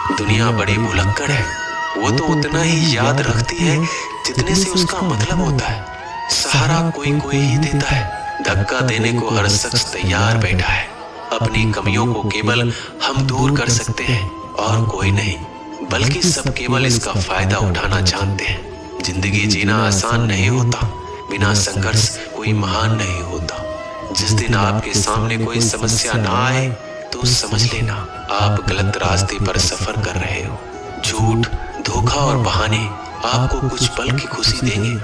दुनिया बड़ी भुलक्कड़ है, वो तो उतना ही याद रखती है जितने से उसका मतलब होता है। सहारा कोई कोई ही देता है, धक्का देने को हर शख्स तैयार बैठा है। अपनी कमियों को केवल हम दूर कर सकते हैं और कोई नहीं, बल्कि सब केवल इसका फायदा उठाना जानते हैं। जिंदगी जीना आसान नहीं होता, बिना संघर्ष कोई महान नहीं होता। जिस दिन आपके सामने कोई समस्या ना आए तो समझ लेना आप गलत रास्ते पर सफर कर रहे हो। झूठ, धोखा और बहाने आपको कुछ पल की खुशी देंगे,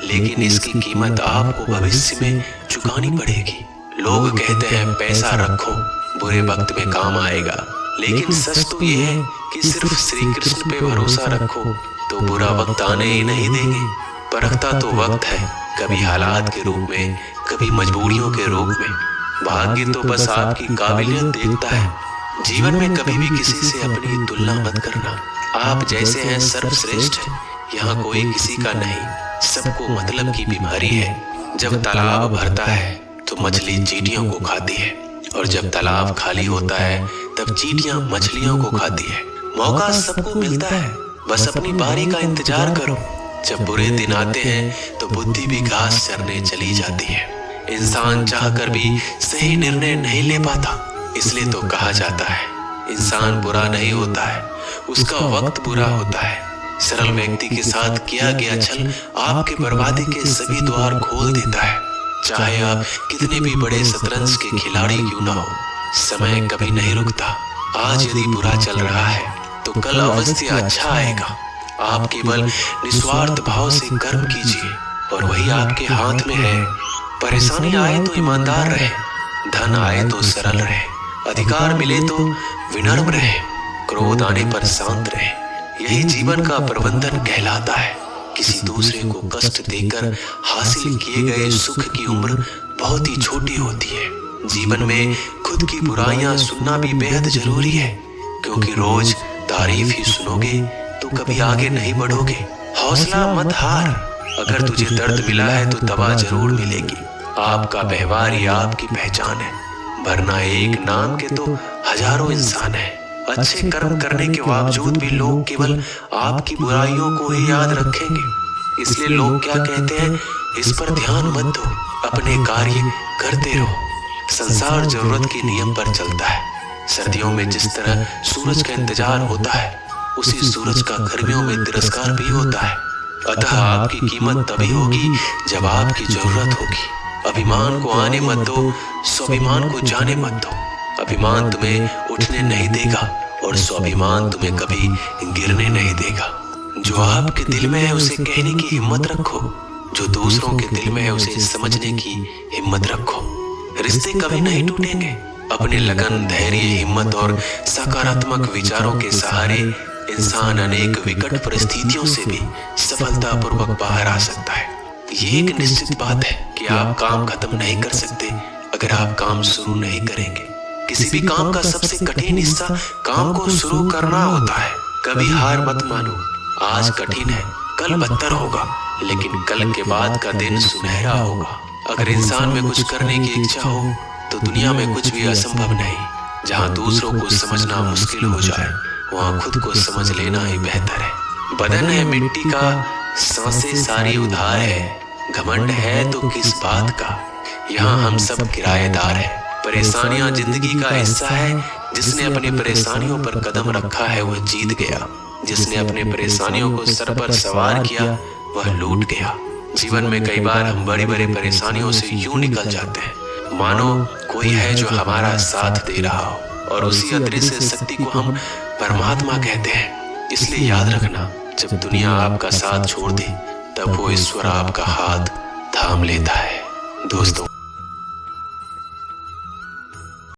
लेकिन इसकी कीमत आपको भविष्य में चुकानी पड़ेगी। लोग कहते हैं पैसा रखो, बुरे वक्त में काम आएगा, लेकिन सच तो ये है कि सिर्फ श्री कृष्ण पे भरोसा रखो तो बुरा वक्त आने ही नहीं देंगे। परखता तो वक्त है, कभी हालात के रूप में, कभी मजबूरियों के रूप में। भाग्य तो बस आपकी काबिलियत देखता है। जीवन में कभी भी किसी से अपनी तुलना मत करना। आप जैसे हैं सर्वश्रेष्ठ, यहाँ कोई किसी का नहीं। सबको मतलब की बीमारी है। जब तालाब भरता है तो मछली चींटियों को खाती है, और जब तालाब खाली होता है तब चींटियां मछलियों को खाती है। मौका सबको मिलता है, बस अपनी बारी का इंतजार करो। जब बुरे दिन आते हैं तो बुद्धि भी घास चरने चली जाती है। इंसान चाहकर भी सही निर्णय नहीं ले पाता, इसलिए तो कहा जाता है इंसान बुरा नहीं होता है, उसका वक्त बुरा होता है। सरल व्यक्ति के साथ किया गया छल आपके बर्बादी के सभी द्वार खोल देता है। चाहे आप कितने भी बड़े शतरंज के खिलाड़ी क्यों ना हो, समय कभी नहीं रुकता। आज यदि बुरा चल रहा है तो कल अवश्य अच्छा आएगा। आप केवल निस्वार्थ भाव से कर्म कीजिए और वही आपके हाथ में है। परेशानी आए तो ईमानदार रहे, धन आए तो सरल रहे, अधिकार मिले तो विनम्र रहे, क्रोध आने पर शांत रहे। यही जीवन का प्रबंधन कहलाता है। किसी दूसरे को कष्ट देकर हासिल किए गए सुख की उम्र बहुत ही छोटी होती है। जीवन में खुद की बुराइयां सुनना भी बेहद जरूरी है, क्योंकि रोज तारीफ ही सुनोगे तो कभी आगे नहीं बढ़ोगे। हौसला मत हार, अगर तुझे दर्द मिला है तो दवा जरूर मिलेगी। आपका व्यवहार ही आपकी पहचान है, वरना एक नाम के तो हजारों इंसान हैं। अच्छे कर्म करने के बावजूद भी लोग केवल आपकी बुराइयों को ही याद रखेंगे। इसलिए लोग क्या कहते हैं, इस पर ध्यान मत दो, अपने कार्य करते रहो। संसार जरूरत के नियम पर चलता है। सर्दियों में जिस तरह सूरज का इंतजार होता है, उसी सूरज का गर्मियों में तिरस्कार भी होता है। अतः आपकी कीमत तभी होगी जब आपकी जरूरत होगी। अभिमान को आने मत दो, स्वाभिमान को जाने मत दो। अभिमान तुम्हें उठने नहीं देगा और स्वाभिमान तुम्हें कभी गिरने नहीं देगा। जो आपके दिल में है उसे कहने की हिम्मत रखो, जो दूसरों के दिल में है उसे समझने की हिम्मत रखो। रिश्ते कभी नहीं टूटेंगे। अपने लगन, धैर्य, हिम्मत और सकारात्मक विचारों के सहारे इंसान अनेक विकट परिस्थितियों से भी सफलतापूर्वक बाहर आ सकता है। ये एक निश्चित बात है कि आप काम खत्म नहीं कर सकते अगर आप काम शुरू नहीं करेंगे। किसी भी काम का सबसे कठिन हिस्सा काम को शुरू करना होता है। कभी हार मत मानो। आज कठिन है, कल बदतर होगा, लेकिन कल के बाद का दिन सुनहरा होगा। अगर इंसान में कुछ करने की इच्छा हो तो दुनिया में कुछ भी असंभव नहीं। जहाँ दूसरों को समझना मुश्किल हो जाए, वहाँ खुद को समझ लेना ही बेहतर है। बदन है मिट्टी का, सांसें सारी उधार है। घमंड है तो किस बात का, यहाँ हम सब किराएदार हैं। परेशानियां जिंदगी का हिस्सा है। जिसने अपनी परेशानियों पर कदम रखा है वह जीत गया। जिसने अपने परेशानियों को सर पर सवार किया वह लूट गया। जीवन में कई बार हम बड़ी बड़ी परेशानियों से यूं निकल जाते हैं मानो कोई है जो हमारा साथ दे रहा हो, और उसी अदृश्य शक्ति को हम परमात्मा कहते हैं। इसलिए याद रखना, जब दुनिया आपका साथ छोड़ दे तब वो ईश्वर आपका हाथ थाम लेता है। दोस्तों,